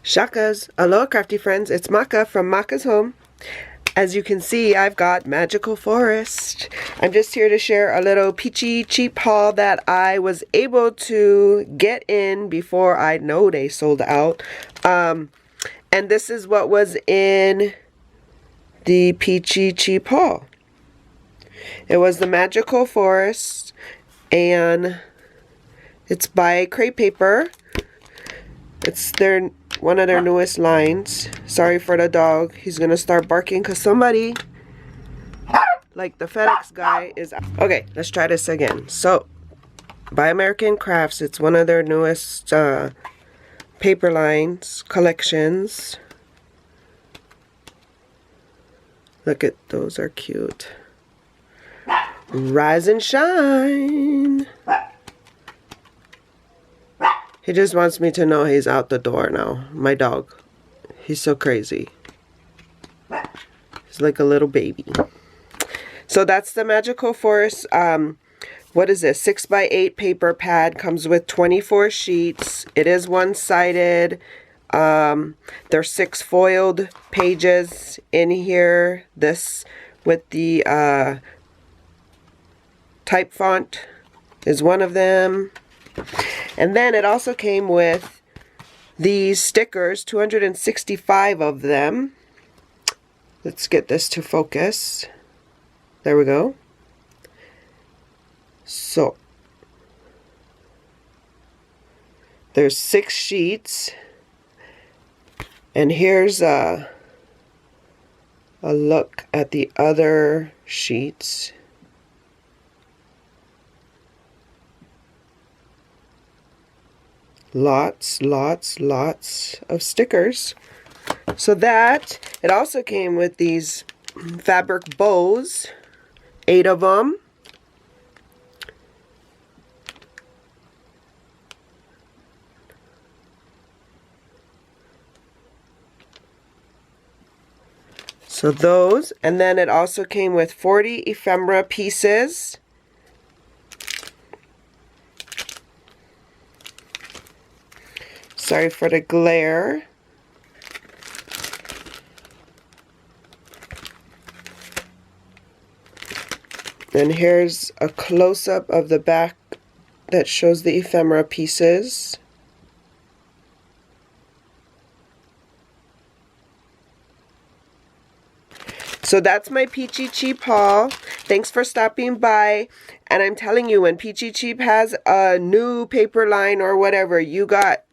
Shakas, aloha crafty friends, it's Maka from Maka's Home. As you can see, I've got Magical Forest. I'm just here to share a little peachy cheap haul that I was able to get in before I know they sold out. And this is what was in the peachy cheap haul. It was the Magical Forest, and it's by Crate Paper. It's one of their newest lines. Sorry for the dog. He's gonna start barking because somebody, like the FedEx guy, is... Okay, let's try this again. So, by American Crafts, it's one of their newest paper lines, collections. Look at those, are cute. Rise and shine. He just wants me to know he's out the door now. My dog. He's so crazy. He's like a little baby. So that's the Magical Forest. What is this? 6x8 paper pad. Comes with 24 sheets. It is one-sided. There's 6 foiled pages in here. This with the type font is one of them. And then it also came with these stickers, 265 of them. Let's get this to focus. There we go. So, there's 6 sheets. And here's a look at the other sheets. Lots of stickers. So that, it also came with these fabric bows, 8 of them. So those, and then it also came with 40 ephemera pieces. Sorry for the glare. And here's a close-up of the back that shows the ephemera pieces. So that's my Peachy Cheap haul. Thanks for stopping by. And I'm telling you, when Peachy Cheap has a new paper line or whatever, you got,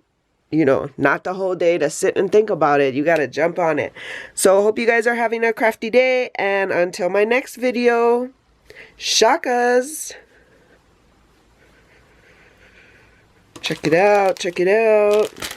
you know, not the whole day to sit and think about it. You got to jump on it. So hope you guys are having a crafty day. And until my next video, shakas. Check it out. Check it out.